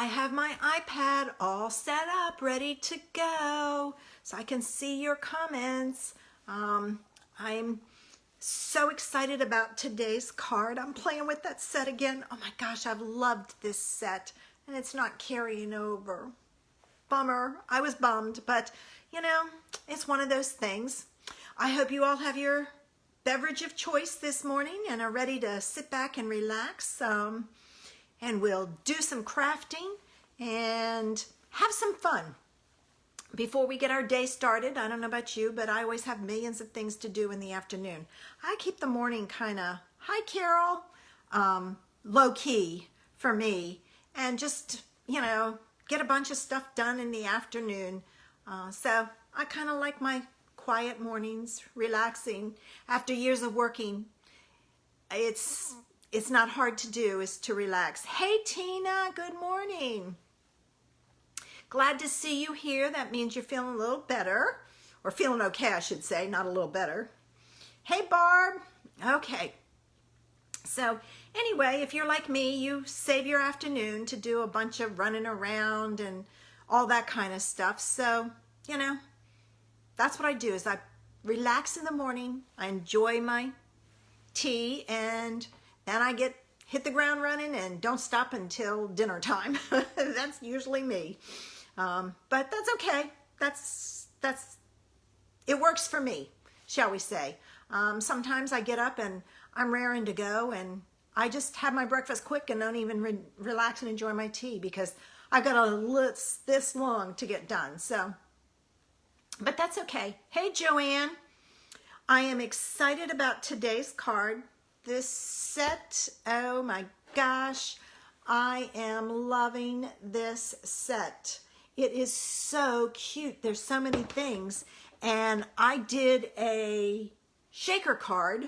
I have my iPad all set up, ready to go, so I can see your comments. I'm so excited about today's card. I'm playing with that set again. Oh my gosh, I've loved this set, and it's not carrying over. Bummer. I was bummed, but you know, it's one of those things. I hope you all have your beverage of choice this morning and are ready to sit back and relax. And we'll do some crafting and have some fun. Before we get our day started, I don't know about you, but I always have millions of things to do in the afternoon. I keep the morning kind of, hi Carol, low key for me, and just, you know, get a bunch of stuff done in the afternoon. So I kind of like my quiet mornings, relaxing. After years of working, it's not hard to do, is to relax. Hey Tina, good morning. Glad to see you here. That means you're feeling a little better, or feeling okay, I should say, not a little better. Hey Barb. Okay. So anyway, if you're like me, you save your afternoon to do a bunch of running around and all that kind of stuff. So, you know, that's what I do, is I relax in the morning, I enjoy my tea, and then I hit the ground running and don't stop until dinner time. That's usually me. But that's okay. It works for me, shall we say. Sometimes I get up and I'm raring to go, and I just have my breakfast quick and don't even relax and enjoy my tea because I've got a list this long to get done. So, but that's okay. Hey Joanne, I am excited about today's card. This set, oh my gosh, I am loving this set. It is so cute. There's so many things. And I did a shaker card,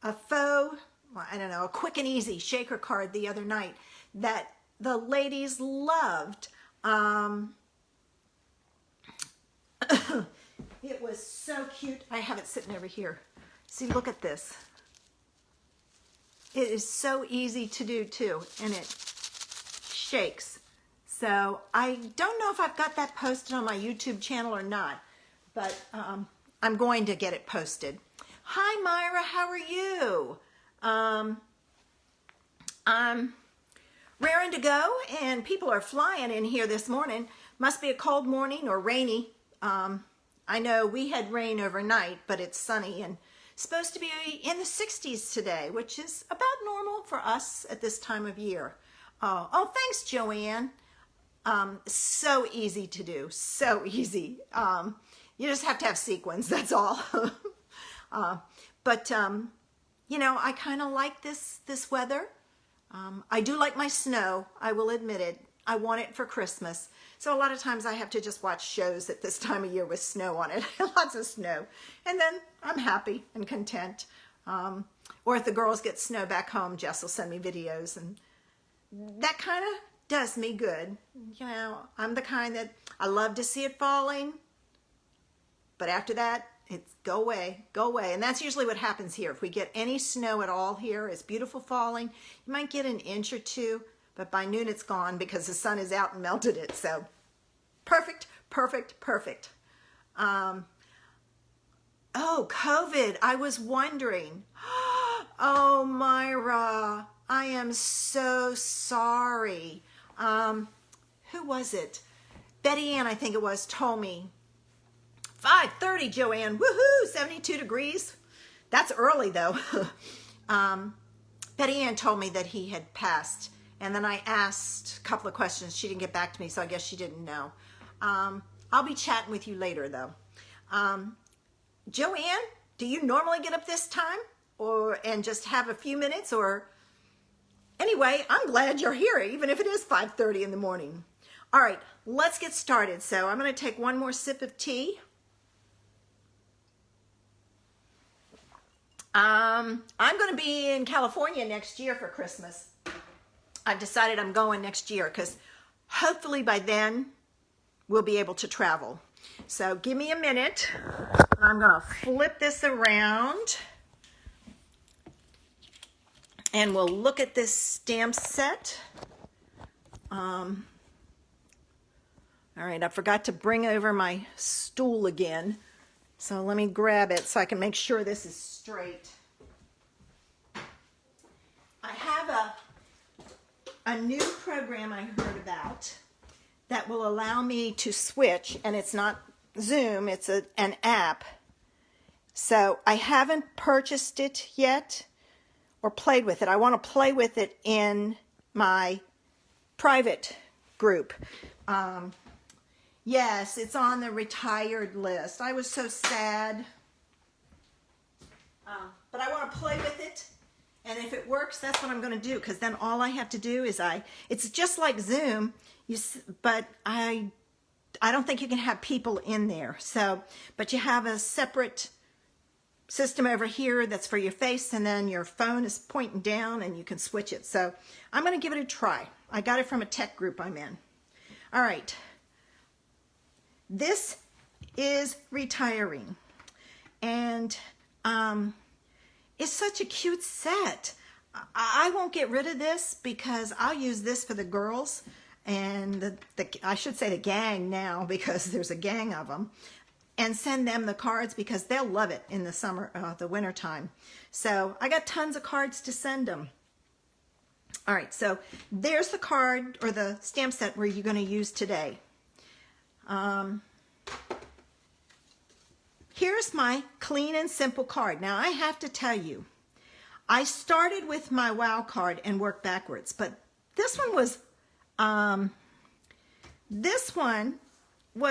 a faux, well, I don't know, a quick and easy shaker card the other night that the ladies loved. It was so cute. I have it sitting over here. See, look at this. It is so easy to do too, and it shakes. So I don't know if I've got that posted on my YouTube channel or not, but I'm going to get it posted. Hi Myra, how are you? I'm raring to go, and people are flying in here this morning. Must be a cold morning or rainy. I know we had rain overnight, but it's sunny and supposed to be in the 60s today, which is about normal for us at this time of year. Oh, thanks, Joanne. So easy to do, so easy. You just have to have sequins, that's all. But you know, I kind of like this weather. I do like my snow, I will admit it. I want it for Christmas. So a lot of times I have to just watch shows at this time of year with snow on it, lots of snow. And then I'm happy and content. Or if the girls get snow back home, Jess will send me videos, and that kind of does me good. You know, I'm the kind that I love to see it falling, but after that, it's go away, go away. And that's usually what happens here. If we get any snow at all here, it's beautiful falling. You might get an inch or two, but by noon it's gone because the sun is out and melted it. So perfect, perfect, perfect. Oh, COVID, I was wondering. Oh, Myra, I am so sorry. Who was it? Betty Ann, I think it was, told me. 5:30, Joanne, woohoo, 72 degrees. That's early though. Betty Ann told me that he had passed. And then I asked a couple of questions. She didn't get back to me, so I guess she didn't know. I'll be chatting with you later, though. Joanne, do you normally get up this time and just have a few minutes? Or anyway, I'm glad you're here, even if it is 5:30 in the morning. All right, let's get started. So I'm going to take one more sip of tea. I'm going to be in California next year for Christmas. I've decided I'm going next year because hopefully by then we'll be able to travel. So give me a minute. I'm going to flip this around and we'll look at this stamp set. All right, I forgot to bring over my stool again. So let me grab it so I can make sure this is straight. I have a new program I heard about that will allow me to switch, and it's not Zoom, it's an app. So I haven't purchased it yet or played with it. I want to play with it in my private group. Yes, it's on the retired list. I was so sad. But I want to play with it. And if it works, that's what I'm going to do. Because then all I have to do is it's just like Zoom, but I don't think you can have people in there. So, but you have a separate system over here that's for your face, and then your phone is pointing down and you can switch it. So I'm going to give it a try. I got it from a tech group I'm in. All right. This is retiring, and it's such a cute set. I won't get rid of this because I'll use this for the girls and I should say the gang now, because there's a gang of them, and send them the cards because they'll love it in the summer, the winter time. So I got tons of cards to send them. All right, so there's the card or the stamp set where you're going to use today. Here's my clean and simple card. Now I have to tell you, I started with my wow card and worked backwards, but this one was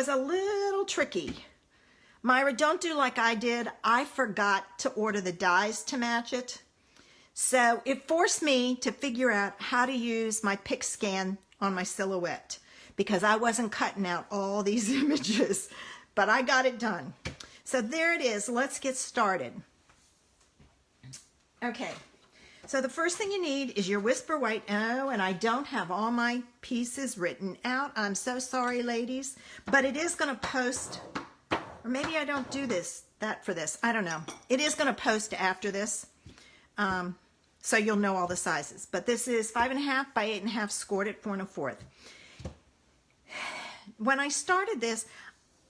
a little tricky. Myra, don't do like I did. I forgot to order the dies to match it. So it forced me to figure out how to use my pick scan on my silhouette because I wasn't cutting out all these images, but I got it done. So there it is. Let's get started. Okay, so the first thing you need is your Whisper White. Oh, and I don't have all my pieces written out. I'm so sorry, ladies, but it is going to post, or maybe I don't do that for this. I don't know. It is going to post after this, so you'll know all the sizes. But this is 5.5 by 8.5, scored at 4 1/4. When I started this,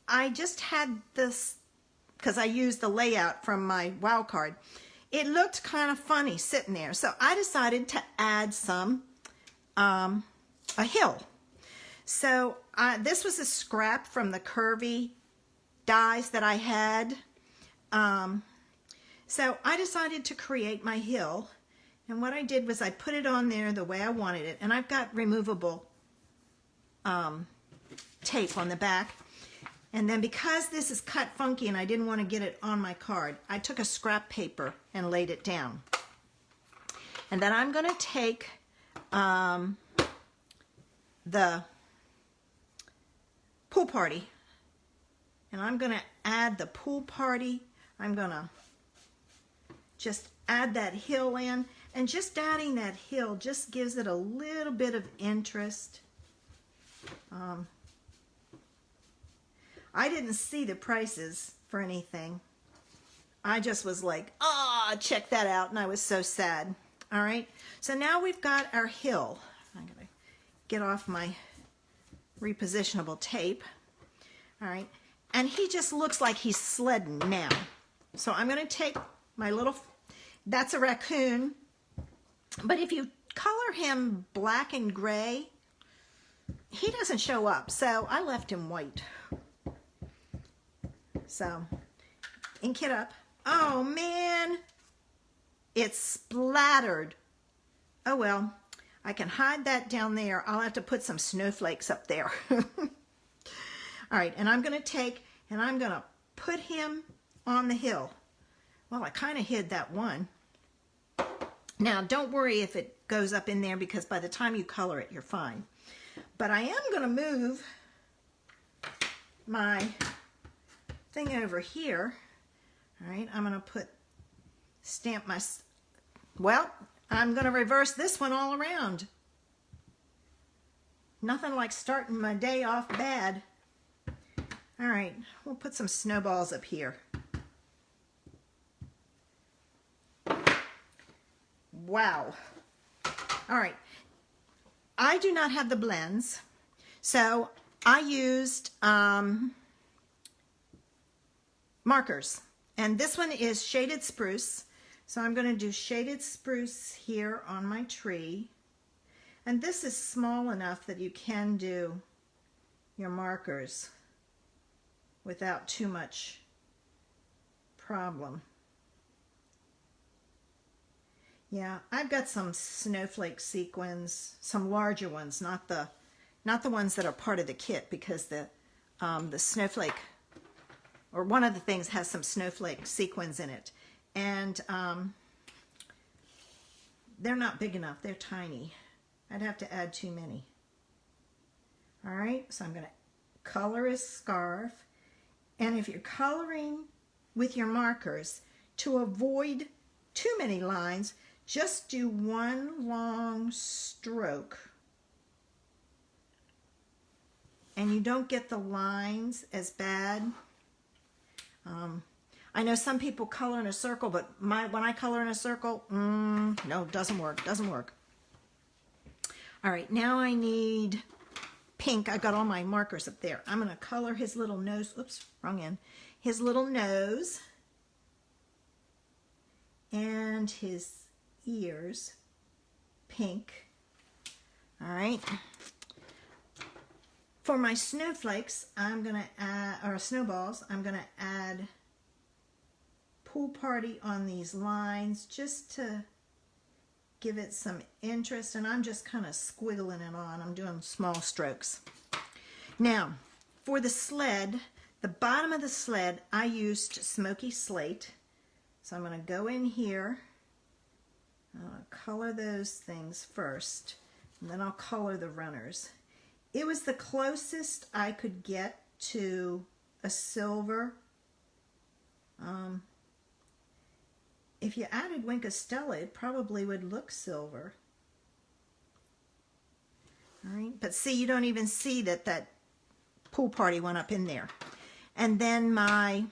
I just had this, because I used the layout from my wow card. It looked kind of funny sitting there. So I decided to add some, a hill. So this was a scrap from the curvy dies that I had. So I decided to create my hill. And what I did was I put it on there the way I wanted it. And I've got removable tape on the back. And then because this is cut funky and I didn't want to get it on my card, I took a scrap paper and laid it down. And then I'm going to take the pool party, and I'm going to add the pool party. I'm going to just add that hill in, and just adding that hill just gives it a little bit of interest. I didn't see the prices for anything. I just was like, oh, check that out, and I was so sad. All right, so now we've got our hill. I'm going to get off my repositionable tape. All right, and he just looks like he's sledding now. So I'm going to take my little, that's a raccoon, but if you color him black and gray, he doesn't show up, so I left him white. So, ink it up. Oh man, it's splattered. Oh well, I can hide that down there. I'll have to put some snowflakes up there. All right, and I'm going to take, and I'm going to put him on the hill. Well, I kind of hid that one. Now, don't worry if it goes up in there, because by the time you color it, you're fine. But I am going to move my thing over here. All right, I'm going to stamp my, well, I'm going to reverse this one all around. Nothing like starting my day off bad. All right, we'll put some snowballs up here. Wow. All right, I do not have the blends, so I used markers. And this one is Shaded Spruce. So I'm going to do Shaded Spruce here on my tree. And this is small enough that you can do your markers without too much problem. Yeah, I've got some snowflake sequins, some larger ones, not the ones that are part of the kit, because the snowflake, or one of the things, has some snowflake sequins in it, and they're not big enough. They're tiny. I'd have to add too many. All right, so I'm going to color his scarf, and if you're coloring with your markers, to avoid too many lines, just do one long stroke, and you don't get the lines as bad. I know some people color in a circle, but when I color in a circle, no, doesn't work, doesn't work. All right, now I need pink. I got all my markers up there. I'm going to color his little nose. Oops, wrong end. His little nose and his ears pink. All right. For my snowflakes, I'm going to add, or snowballs, I'm going to add Pool Party on these lines just to give it some interest, and I'm just kind of squiggling it on. I'm doing small strokes. Now, for the sled, the bottom of the sled, I used Smoky Slate. So I'm going to go in here, color those things first, and then I'll color the runners. It was the closest I could get to a silver. If you added Wink of Stella, it probably would look silver. All right, but see, you don't even see that Pool Party went up in there. And then my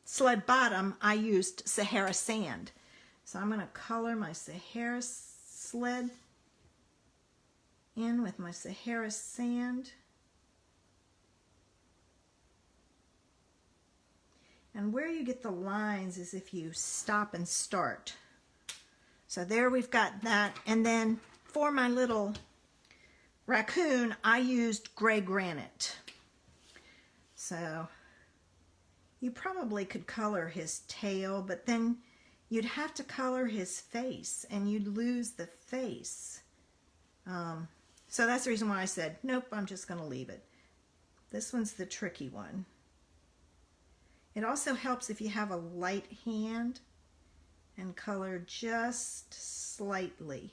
sled bottom, I used Sahara Sand. So I'm going to color my Sahara sled in with my Sahara Sand. And where you get the lines is if you stop and start. So there we've got that. And then for my little raccoon, I used Gray Granite. So you probably could color his tail, but then you'd have to color his face, and you'd lose the face. So that's the reason why I said, nope, I'm just going to leave it. This one's the tricky one. It also helps if you have a light hand and color just slightly.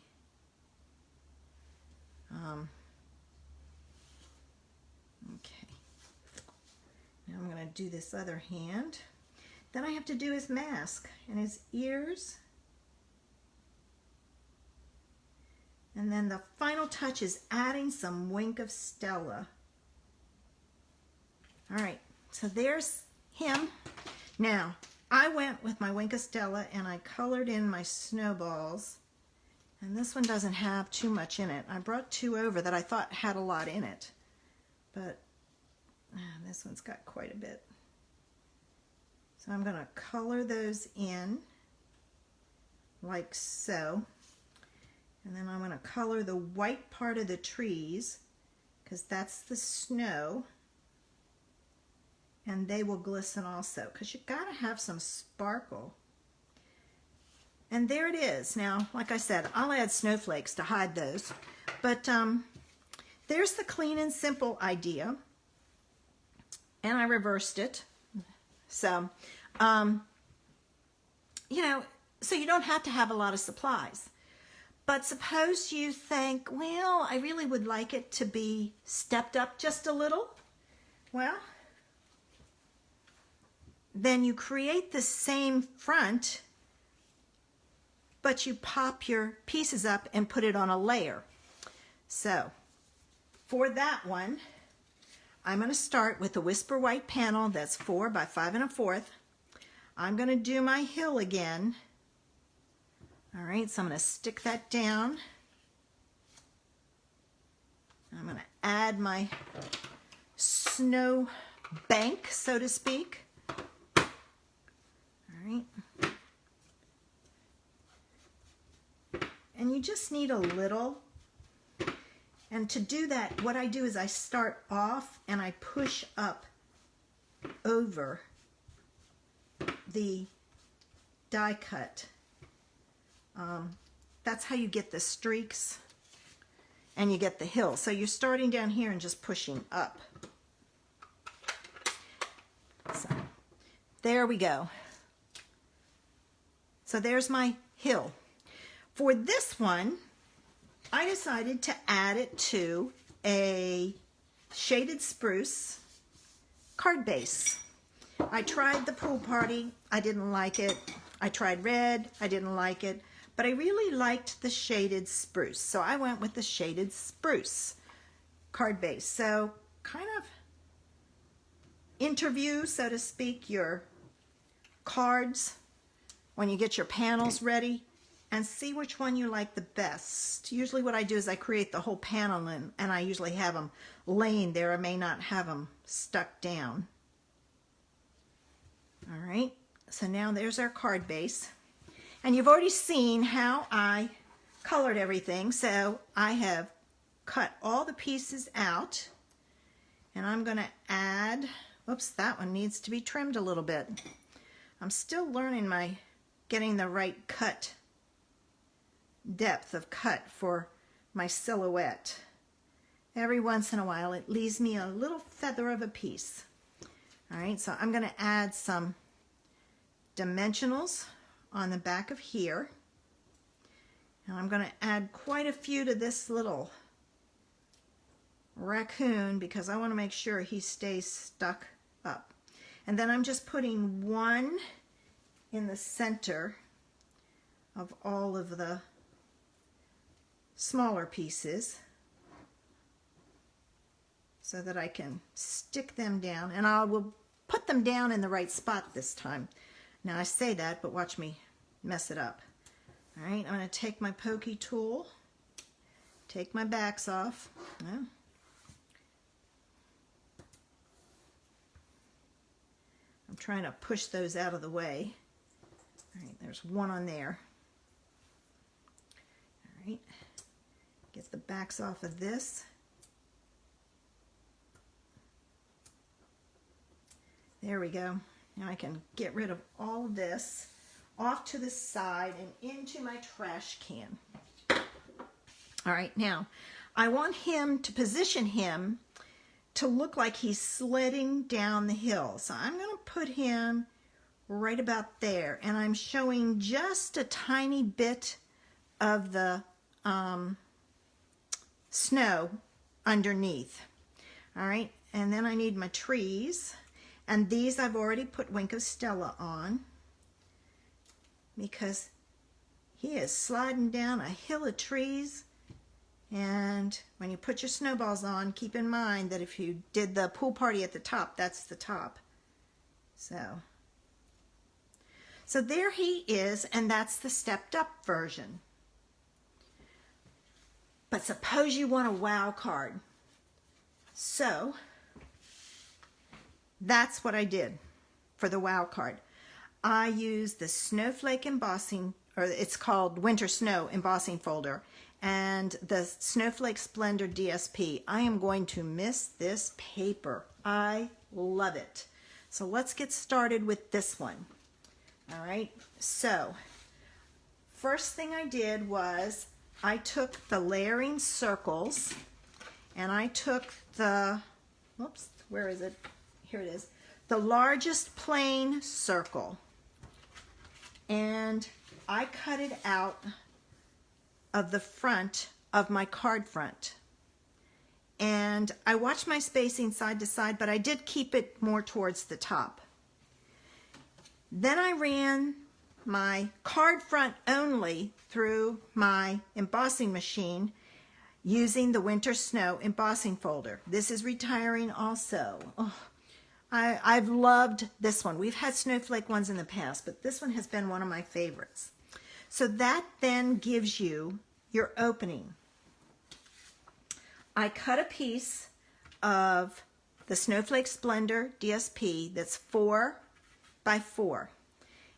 Okay. Now I'm going to do this other hand. Then I have to do his mask and his ears. And then the final touch is adding some Wink of Stella. All right, so there's him. Now, I went with my Wink of Stella and I colored in my snowballs. And this one doesn't have too much in it. I brought two over that I thought had a lot in it. But this one's got quite a bit. So I'm going to color those in like so. And then I'm going to color the white part of the trees, because that's the snow. And they will glisten also, because you've got to have some sparkle. And there it is. Now, like I said, I'll add snowflakes to hide those. But there's the clean and simple idea. And I reversed it. So, you know, so you don't have to have a lot of supplies. But suppose you think, well, I really would like it to be stepped up just a little. Well, then you create the same front, but you pop your pieces up and put it on a layer. So for that one, I'm going to start with the Whisper White panel that's 4 by 5 1/4. I'm going to do my hill again. All right, so I'm going to stick that down. I'm going to add my snow bank, so to speak. All right. And you just need a little. And to do that, what I do is I start off and I push up over the die cut. That's how you get the streaks and you get the hill. So you're starting down here and just pushing up. So there we go. So there's my hill. For this one, I decided to add it to a shaded spruce card base. I tried the pool party, I didn't like it. I tried red, I didn't like it. But I really liked the shaded spruce, so I went with the shaded spruce card base. So kind of interview, so to speak, your cards when you get your panels ready and see which one you like the best. Usually what I do is I create the whole panel and I usually have them laying there. I may not have them stuck down. All right, so now there's our card base. And you've already seen how I colored everything. So I have cut all the pieces out. And I'm going to add, whoops, that one needs to be trimmed a little bit. I'm still learning my getting the right cut, depth of cut for my silhouette. Every once in a while it leaves me a little feather of a piece. All right, so I'm going to add some dimensionals on the back of here. And I'm going to add quite a few to this little raccoon because I want to make sure he stays stuck up. And then I'm just putting one in the center of all of the smaller pieces so that I can stick them down, and I will put them down in the right spot this time. Now I say that, but watch me mess it up. All right, I'm going to take my pokey tool, take my backs off. Well, I'm trying to push those out of the way. All right, there's one on there. All right, get the backs off of this. There we go. Now I can get rid of all of this off to the side and into my trash can. All right, now I want him to position him to look like he's sledding down the hill. So I'm going to put him right about there, and I'm showing just a tiny bit of the snow underneath. All right, and then I need my trees. And these I've already put Wink of Stella on because he is sliding down a hill of trees. And when you put your snowballs on, keep in mind that if you did the pool party at the top, that's the top. So there he is, and that's the stepped up version. But suppose you want a wow card. So that's what I did for the wow card. I used the Snowflake embossing, or it's called Winter Snow embossing folder, and the Snowflake Splendor DSP. I am going to miss this paper. I love it. So let's get started with this one. All right, so first thing I did was I took the layering circles and I took the, whoops, where is it? Here it is, the largest plain circle, and I cut it out of the front of my card front. And I watched my spacing side to side, but I did keep it more towards the top. Then I ran my card front only through my embossing machine using the Winter Snow embossing folder. This is retiring also. Oh, I've loved this one. We've had snowflake ones in the past, but this one has been one of my favorites. So that then gives you your opening. I cut a piece of the Snowflake Splendor DSP that's 4 by 4.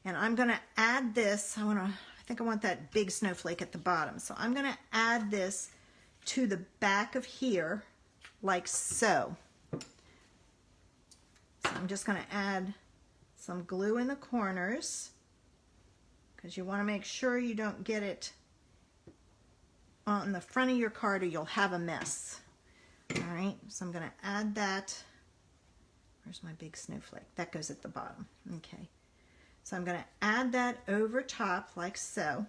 And I'm going to add this. I think I want that big snowflake at the bottom. So I'm going to add this to the back of here like so. So I'm just going to add some glue in the corners because you want to make sure you don't get it on the front of your card or you'll have a mess. All right, so I'm going to add that. Where's my big snowflake? That goes at the bottom. Okay, so I'm going to add that over top like so.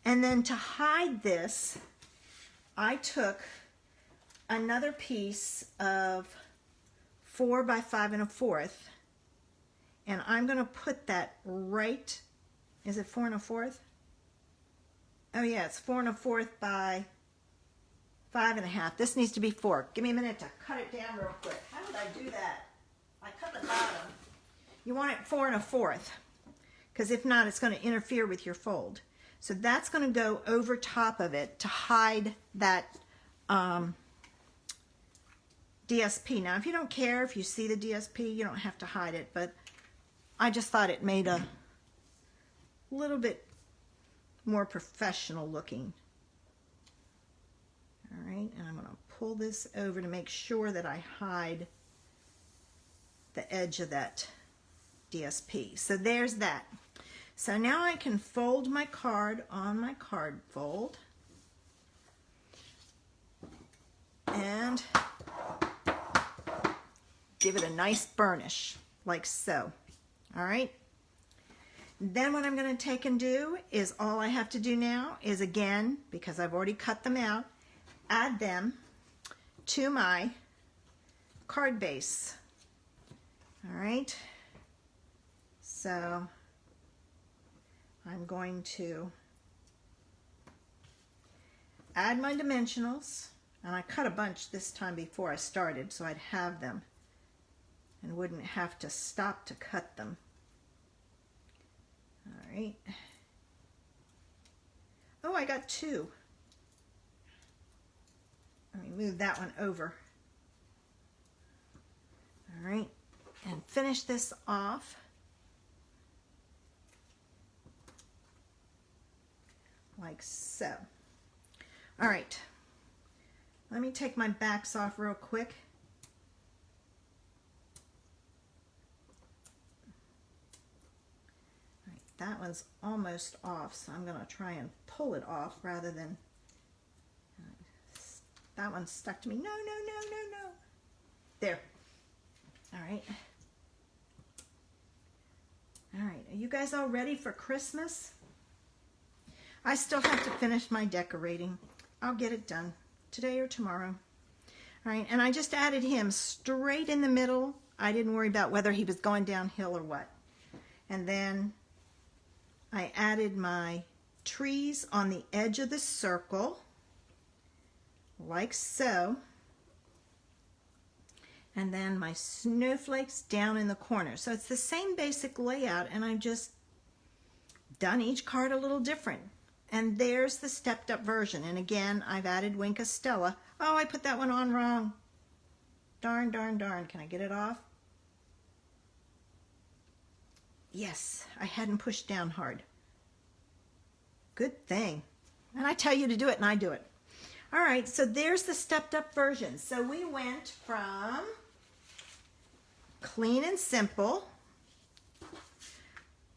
And then to hide this, I took another piece of 4 by 5 1/4, and I'm going to put that right, is it 4 1/4? Oh yeah, it's 4 1/4 by 5 1/2. This needs to be 4. Give me a minute to cut it down real quick. How did I do that? I cut the bottom. You want it 4 1/4, because if not, it's going to interfere with your fold. So that's going to go over top of it to hide that DSP. Now, if you don't care, if you see the DSP, you don't have to hide it, but I just thought it made a little bit more professional looking. All right, and I'm going to pull this over to make sure that I hide the edge of that DSP. So there's that. So now I can fold my card on my card fold and give it a nice burnish like so. All right. Then what I'm going to take and do is, all I have to do now is, again, because I've already cut them out, add them to my card base. All right. So I'm going to add my dimensionals, and I cut a bunch this time before I started so I'd have them and wouldn't have to stop to cut them. All right. Oh, I got 2. Let me move that one over. All right, and finish this off. Like so. All right, let me take my backs off real quick. All right, that one's almost off, so I'm going to try and pull it off rather than, that one's stuck to me. No, no, no, no, no. There. All right. All right, are you guys all ready for Christmas? I still have to finish my decorating. I'll get it done today or tomorrow. All right, and I just added him straight in the middle. I didn't worry about whether he was going downhill or what. And then I added my trees on the edge of the circle, like so. And then my snowflakes down in the corner. So it's the same basic layout, and I've just done each card a little different. And there's the stepped up version. And again, I've added Wink of Stella. Oh, I put that one on wrong. Darn, darn, darn. Can I get it off? Yes, I hadn't pushed down hard. Good thing. And I tell you to do it, and I do it. All right, so there's the stepped up version. So we went from clean and simple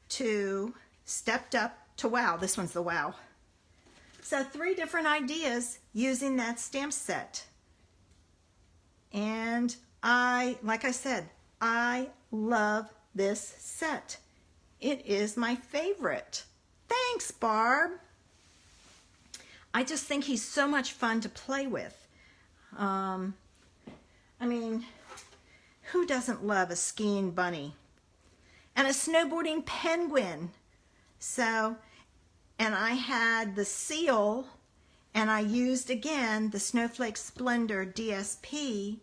to stepped up to wow. This one's the wow. So 3 different ideas using that stamp set. And like I said, I love this set. It is my favorite. Thanks, Barb. I just think he's so much fun to play with. I mean, who doesn't love a skiing bunny? And a snowboarding penguin. So, and I had the seal, and I used, again, the Snowflake Splendor DSP,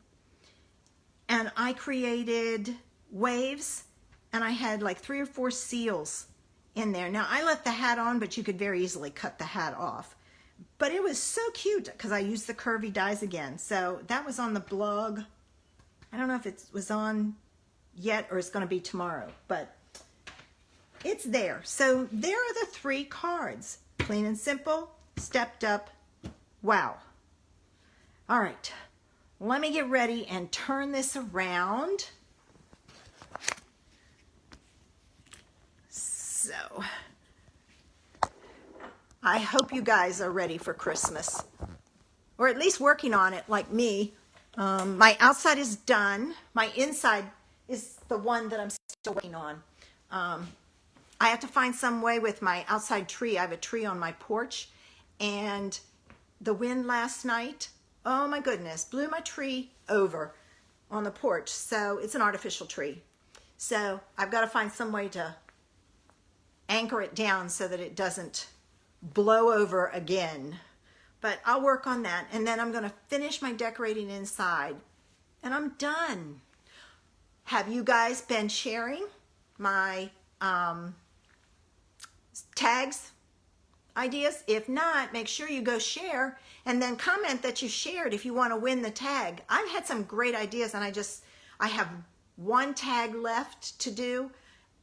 and I created waves, and I had like 3 or 4 seals in there. Now, I left the hat on, but you could very easily cut the hat off. But it was so cute because I used the curvy dies again. So that was on the blog. I don't know if it was on yet or it's going to be tomorrow, but it's there. So there are the 3 cards. Clean and simple, stepped up, wow. All right, let me get ready and turn this around. So, I hope you guys are ready for Christmas, or at least working on it like me. My outside is done. My inside is the one that I'm still working on. I have to find some way with my outside tree. I have a tree on my porch, and the wind last night, oh my goodness, blew my tree over on the porch. So it's an artificial tree. So I've got to find some way to anchor it down so that it doesn't blow over again. But I'll work on that, and then I'm going to finish my decorating inside, and I'm done. Have you guys been sharing my tags ideas? If not, make sure you go share and then comment that you shared if you want to win the tag. I've had some great ideas, and I have 1 tag left to do,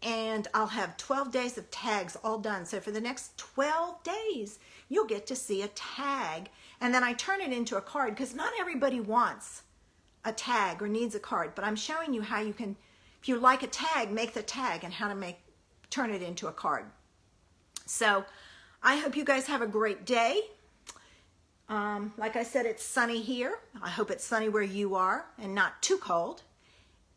and I'll have 12 days of tags all done. So for the next 12 days, you'll get to see a tag, and then I turn it into a card, because not everybody wants a tag or needs a card, but I'm showing you how you can, if you like a tag, make the tag, and how to turn it into a card. So I hope you guys have a great day. Like I said, it's sunny here. I hope it's sunny where you are and not too cold.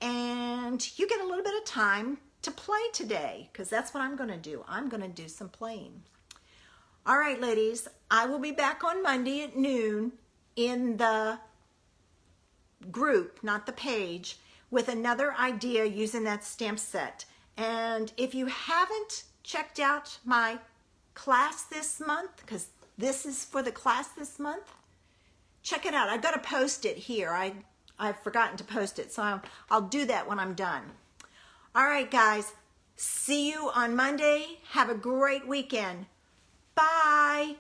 And you get a little bit of time to play today, because that's what I'm going to do. I'm going to do some playing. All right, ladies, I will be back on Monday at noon in the group, not the page, with another idea using that stamp set. And if you haven't checked out my class this month, because this is for the class this month, check it out. I've got to post it here. I've forgotten to post it, so I'll do that when I'm done. All right, guys, see you on Monday. Have a great weekend. Bye.